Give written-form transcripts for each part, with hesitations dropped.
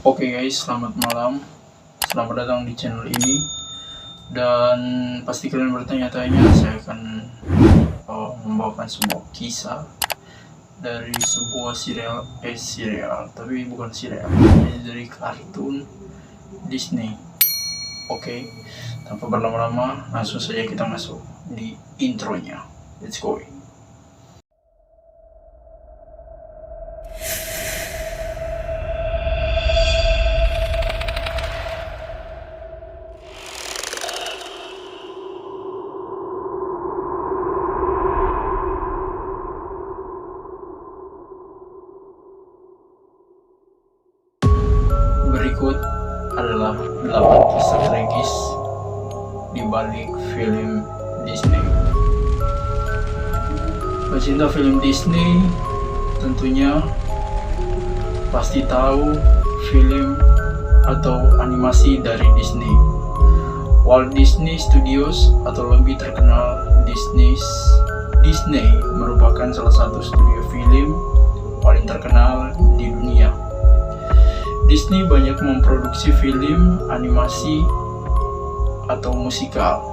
Oke guys, selamat malam. Selamat datang di channel ini. Dan pasti kalian bertanya-tanya, saya akan membawakan sebuah kisah dari sebuah serial, tapi bukan serial, ini dari kartun Disney. Oke, tanpa berlama-lama, langsung saja kita masuk di intronya. Let's go. Berikut adalah 8 kisah tragis di balik film Disney. Pecinta film Disney tentunya pasti tahu film atau animasi dari Disney. Walt Disney Studios atau lebih terkenal Disney merupakan salah satu studio film paling terkenal di dunia. Disney banyak memproduksi film, animasi, atau musikal,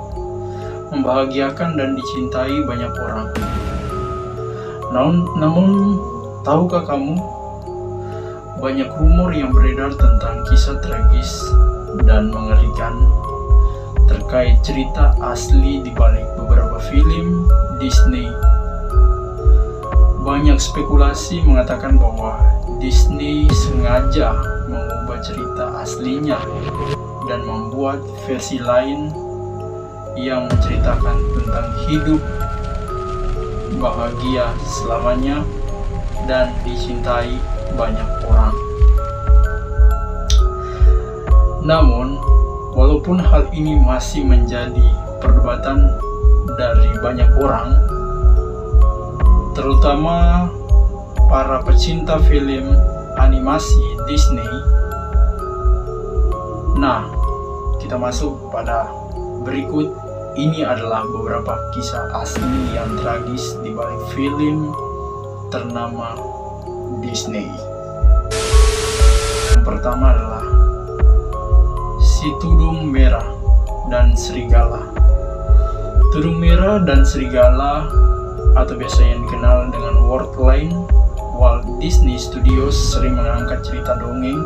membahagiakan dan dicintai banyak orang. Namun, tahukah kamu, banyak rumor yang beredar tentang kisah tragis dan mengerikan terkait cerita asli di balik beberapa film Disney. Banyak spekulasi mengatakan bahwa Disney sengaja mengubah cerita aslinya dan membuat versi lain yang menceritakan tentang hidup bahagia selamanya dan dicintai banyak orang. Namun, walaupun hal ini masih menjadi perdebatan dari banyak orang, terutama para pecinta film animasi Disney. Nah, kita masuk pada berikut. Ini adalah beberapa kisah asli yang tragis di balik film ternama Disney. Yang pertama adalah si Tudung Merah dan Serigala. Tudung Merah dan Serigala, atau biasa yang dikenal dengan wordline, Walt Disney Studios sering mengangkat cerita dongeng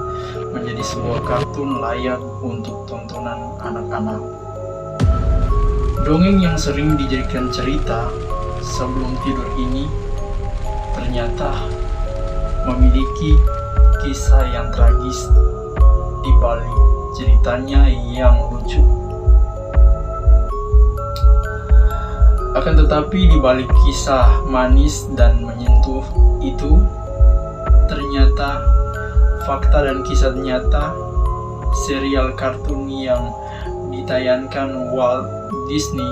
menjadi sebuah kartun layak untuk tontonan anak-anak. Dongeng yang sering dijadikan cerita sebelum tidur ini ternyata memiliki kisah yang tragis di balik ceritanya yang lucu. Akan tetapi di balik kisah manis dan menyentuh itu, ternyata fakta dan kisah nyata serial kartun yang ditayangkan Walt Disney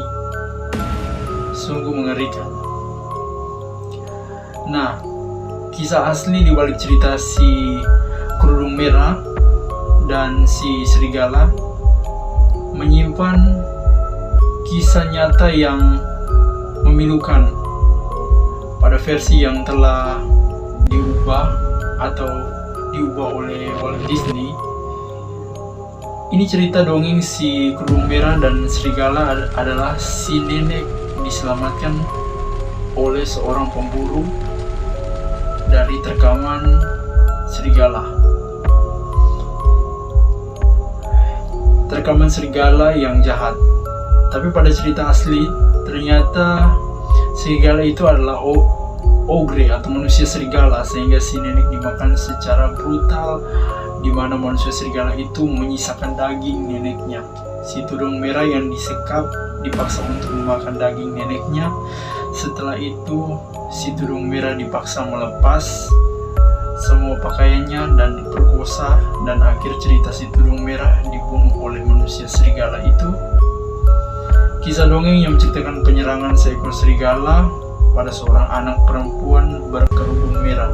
sungguh mengerikan. Nah, kisah asli di balik cerita si Kerudung Merah dan si Serigala menyimpan kisah nyata yang memilukan pada versi yang telah diubah oleh Walt Disney. Ini cerita dongeng si Kerudung Merah dan Serigala adalah si nenek diselamatkan oleh seorang pemburu dari terkaman serigala. Terkaman serigala yang jahat. Tapi pada cerita asli, ternyata serigala itu adalah ogre atau manusia serigala, sehingga si nenek dimakan secara brutal, di mana manusia serigala itu menyisakan daging neneknya. Si Tudung Merah yang disekap dipaksa untuk memakan daging neneknya. Setelah itu, si Tudung Merah dipaksa melepas semua pakaiannya dan diperkosa, dan akhir cerita si Tudung Merah dibunuh oleh manusia serigala itu. Kisah dongeng yang menceritakan penyerangan seekor serigala pada seorang anak perempuan berkerudung merah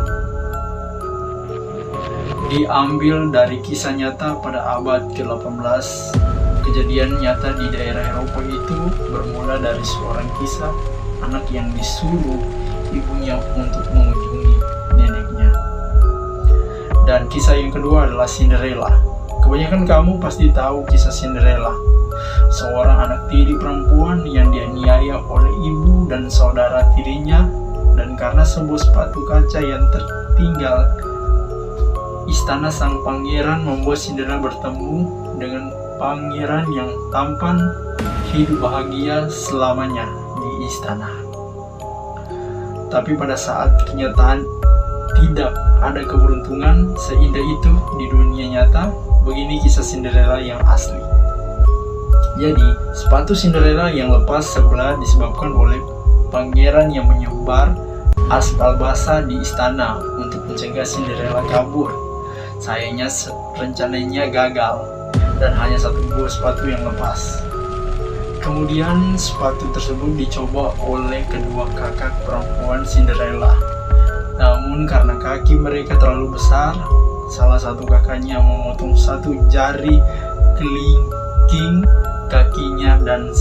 diambil dari kisah nyata pada abad ke-18. Kejadian nyata di daerah Eropa itu bermula dari seorang kisah anak yang disuruh ibunya untuk mengunjungi neneknya. Dan kisah yang kedua adalah Cinderella. Kebanyakan kamu pasti tahu kisah Cinderella, seorang anak tiri perempuan yang dianiaya oleh ibu dan saudara tirinya, dan karena sebuah sepatu kaca yang tertinggal istana sang pangeran membuat Cinderella bertemu dengan pangeran yang tampan, hidup bahagia selamanya di istana. Tapi pada saat kenyataan tidak ada keberuntungan seindah itu di dunia nyata. Begini kisah Cinderella yang asli. Jadi, sepatu Cinderella yang lepas sebelah disebabkan oleh pangeran yang menyebar aspal basa di istana untuk mencegah Cinderella kabur. Sayangnya rencananya gagal dan hanya satu buah sepatu yang lepas. Kemudian sepatu tersebut dicoba oleh kedua kakak perempuan Cinderella. Namun karena kaki mereka terlalu besar, salah satu kakaknya memotong satu jari kelingking kakinya dan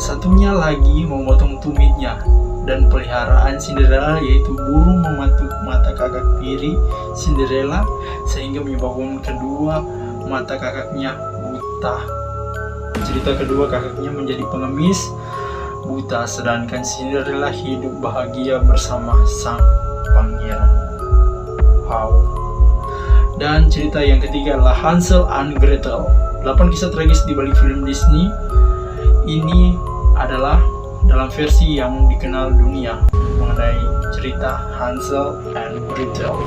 satunya lagi memotong tumitnya. Dan peliharaan Cinderella yaitu burung mematuk mata kakak tiri Cinderella sehingga menyebabkan kedua mata kakaknya buta. Cerita kedua, kakaknya menjadi pengemis buta, sedangkan Cinderella hidup bahagia bersama sang pangeran. Wow. Dan cerita yang ketiga adalah Hansel and Gretel. 8 kisah tragis di balik film Disney. Ini adalah dalam versi yang dikenal dunia mengenai cerita Hansel and Gretel.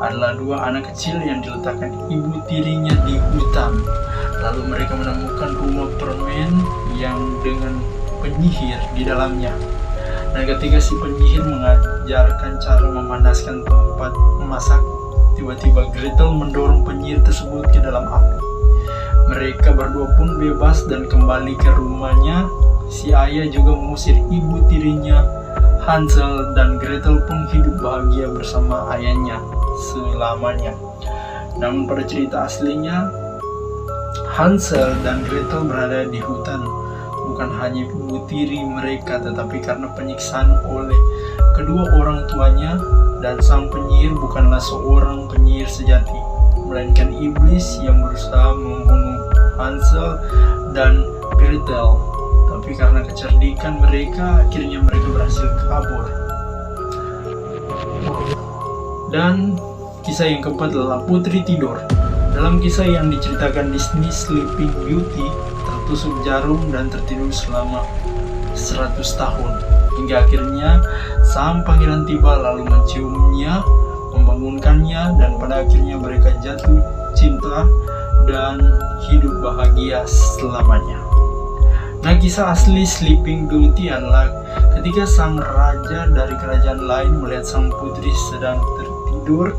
Adalah dua anak kecil yang diletakkan ibu tirinya di hutan. Lalu mereka menemukan rumah permen yang dengan penyihir di dalamnya. Dan ketika si penyihir mengajarkan cara memanaskan tempat memasak, tiba-tiba Gretel mendorong penyihir tersebut ke dalam api. Mereka berdua pun bebas dan kembali ke rumahnya. Si ayah juga mengusir ibu tirinya. Hansel dan Gretel pun hidup bahagia bersama ayahnya selamanya. Namun pada cerita aslinya, Hansel dan Gretel berada di hutan bukan hanya ibu tiri mereka, tetapi karena penyiksaan oleh kedua orang tuanya, dan sang penyihir bukanlah seorang penyihir sejati, melainkan iblis yang berusaha membunuh Hansel dan Gretel. Tapi karena kecerdikan mereka, akhirnya mereka berhasil kabur. Dan kisah yang keempat adalah Putri Tidur. Dalam kisah yang diceritakan Disney, Sleeping Beauty tertusuk jarum dan tertidur selama 100 tahun. Hingga akhirnya sang pangeran tiba lalu menciumnya, membangunkannya, dan pada akhirnya mereka jatuh cinta dan hidup bahagia selamanya. Nah, kisah asli Sleeping Beauty adalah ketika sang raja dari kerajaan lain melihat sang putri sedang tertidur,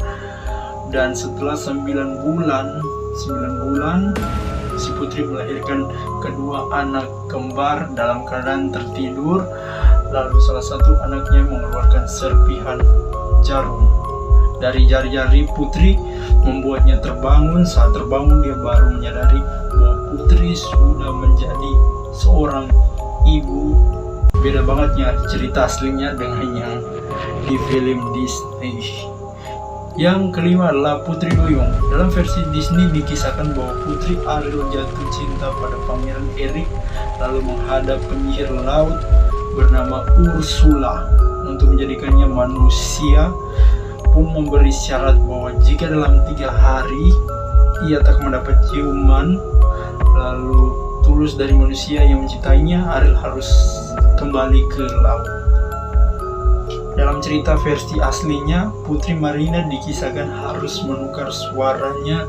dan setelah 9 bulan si putri melahirkan kedua anak kembar dalam keadaan tertidur. Lalu salah satu anaknya mengeluarkan serpihan jarum dari jari-jari putri, membuatnya terbangun. Saat terbangun, dia baru menyadari bahwa putri sudah menjadi seorang ibu. Beda banget ya cerita aslinya dengan yang di film Disney. Yang kelima adalah Putri Duyung. Dalam versi Disney dikisahkan bahwa Putri Ariel jatuh cinta pada Pangeran Eric, lalu menghadap penyihir laut bernama Ursula untuk menjadikannya manusia, pun memberi syarat bahwa jika dalam 3 hari ia tak mendapat ciuman lalu tulus dari manusia yang mencintainya, Ariel harus kembali ke laut. Dalam cerita versi aslinya, Putri Marina dikisahkan harus menukar suaranya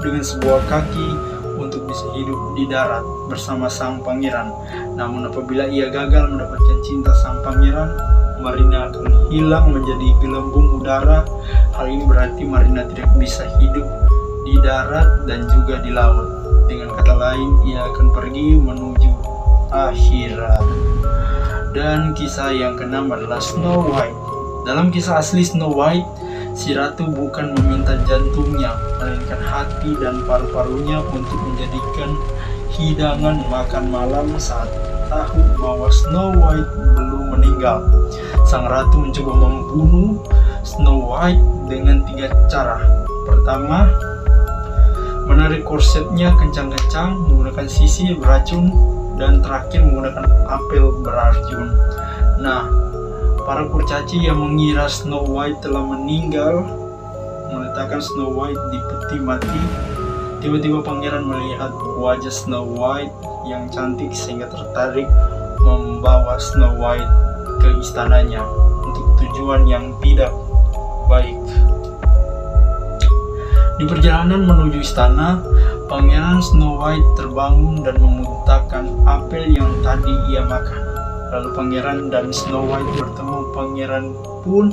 dengan sebuah kaki untuk bisa hidup di darat bersama sang pangeran. Namun apabila ia gagal mendapatkan cinta sang pangeran, Marina akan hilang menjadi gelembung udara. Hal ini berarti Marina tidak bisa hidup di darat dan juga di laut. Dengan kata lain, ia akan pergi menuju akhirat. Dan kisah yang keenam adalah Snow White. Dalam kisah asli Snow White, si ratu bukan meminta jantungnya, melainkan hati dan paru-parunya untuk menjadikan hidangan makan malam saat tahu bahwa Snow White belum meninggal. Sang ratu mencoba membunuh Snow White dengan 3 cara. pertama, menarik korsetnya kencang-kencang menggunakan sisir beracun, dan terakhir menggunakan apel beracun. Nah, para kurcaci yang mengira Snow White telah meninggal meletakkan Snow White di peti mati. Tiba-tiba pangeran melihat wajah Snow White yang cantik sehingga tertarik membawa Snow White ke istananya untuk tujuan yang tidak baik. Di perjalanan menuju istana, Pangeran Snow White terbangun dan memuntahkan apel yang tadi ia makan. Lalu pangeran dan Snow White bertemu. Pangeran pun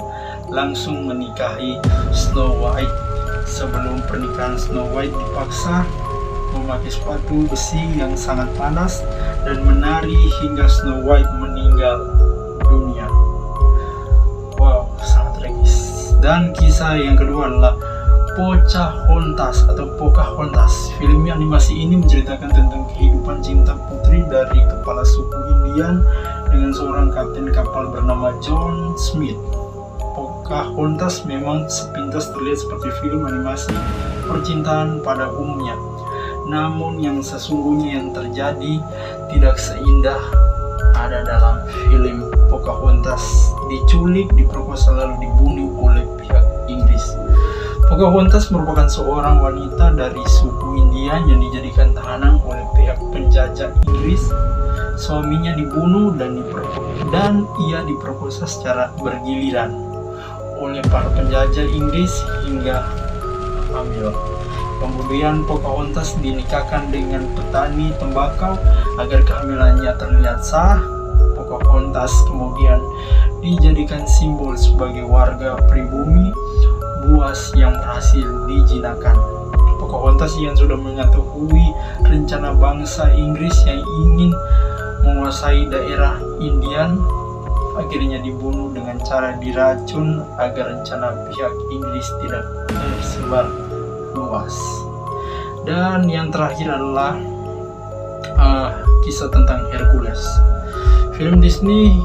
langsung menikahi Snow White. Sebelum pernikahan, Snow White dipaksa memakai sepatu besi yang sangat panas dan menari hingga Snow White meninggal dunia. Wow, sangat tragis. Dan kisah yang kedua adalah Pocahontas atau Pocahontas. Film animasi ini menceritakan tentang kehidupan cinta putri dari kepala suku Indian dengan seorang kapten kapal bernama John Smith. Pocahontas memang sepintas terlihat seperti film animasi percintaan pada umumnya. Namun yang sesungguhnya yang terjadi tidak seindah ada dalam film. Pocahontas diculik, diperkosa lalu dibunuh oleh pihak Inggris. Pocahontas merupakan seorang wanita dari suku India yang dijadikan tahanan oleh pihak penjajah Inggris. Suaminya dibunuh dan ia diperkosa secara bergiliran oleh para penjajah Inggris hingga hamil. Kemudian Pocahontas dinikahkan dengan petani tembakau agar kehamilannya terlihat sah. Pocahontas kemudian dijadikan simbol sebagai warga pribumi buas yang berhasil dijinakan. Pocahontas yang sudah mengetahui rencana bangsa Inggris yang ingin menguasai daerah Indian akhirnya dibunuh dengan cara diracun agar rencana pihak Inggris tidak tersebar luas. Dan yang terakhir adalah kisah tentang Hercules. Film Disney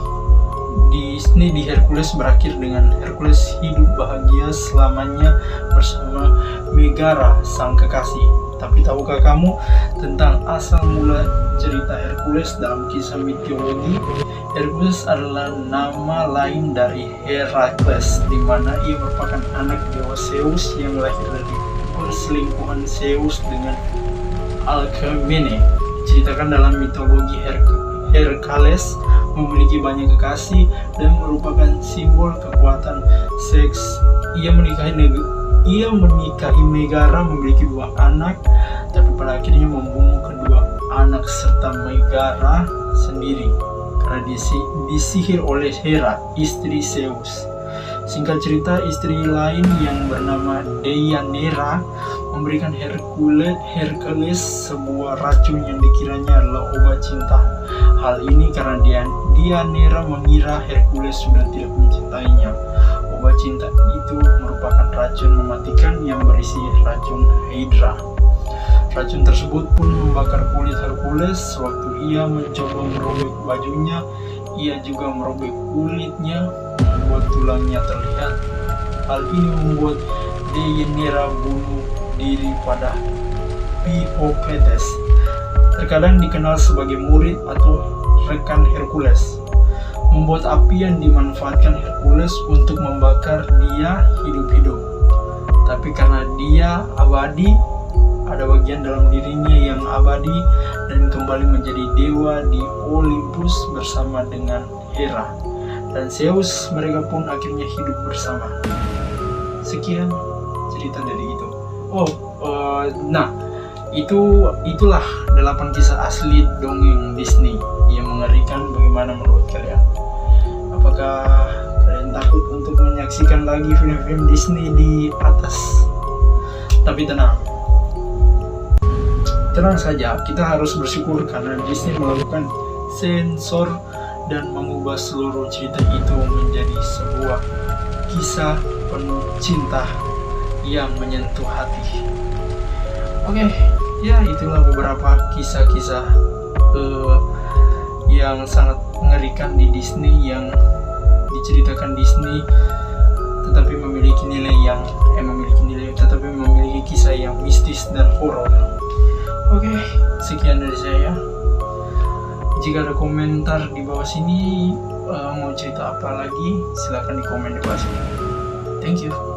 di Hercules berakhir dengan Hercules hidup bahagia selamanya bersama Megara sang kekasih. Tapi tahukah kamu tentang asal mula cerita Hercules dalam kisah mitologi? Hercules adalah nama lain dari Herakles, di mana ia merupakan anak dewa Zeus yang lahir dari perselingkuhan Zeus dengan Alcmene. Diceritakan dalam mitologi Hercules memiliki banyak kekasih dan merupakan simbol kekuatan seks. Ia menikahi Megara, memiliki 2 anak, tapi pada akhirnya membunuh kedua anak serta Megara sendiri karena disihir oleh Hera, istri Zeus. Singkat cerita, istri lain yang bernama Deianira memberikan Hercules sebuah racun yang dikiranya adalah obat cinta. Hal ini karena Deianira mengira Hercules sudah tidak mencintainya. Obat cinta itu merupakan racun mematikan yang berisi racun Hydra. Racun tersebut pun membakar kulit Hercules. Waktu ia mencoba merobek bajunya, ia juga merobek kulitnya, membuat tulangnya terlihat. Hal ini membuat Deianira bunuh diri pada Philoctetes, terkadang dikenal sebagai murid atau rekan Hercules, membuat api yang dimanfaatkan Hercules untuk membakar dia hidup-hidup. Tapi karena dia abadi, ada bagian dalam dirinya yang abadi dan kembali menjadi dewa di Olympus bersama dengan Hera dan Zeus. Mereka pun akhirnya hidup bersama. Sekian cerita dari itu. Nah, itulah 8 kisah asli dongeng Disney yang mengerikan. Bagaimana menurut kalian? Apakah kalian takut untuk menyaksikan lagi film-film Disney di atas? Tapi tenang saja, kita harus bersyukur karena Disney melakukan sensor dan mengubah seluruh cerita itu menjadi sebuah kisah penuh cinta yang menyentuh hati. Oke, ya itulah beberapa kisah-kisah yang sangat mengerikan di Disney, yang diceritakan Disney tetapi memiliki nilai cerita yang mistis dan horor. Oke, sekian dari saya. Jika ada komentar di bawah sini, mau cerita apa lagi, silahkan di komen di bawah sini. Thank you.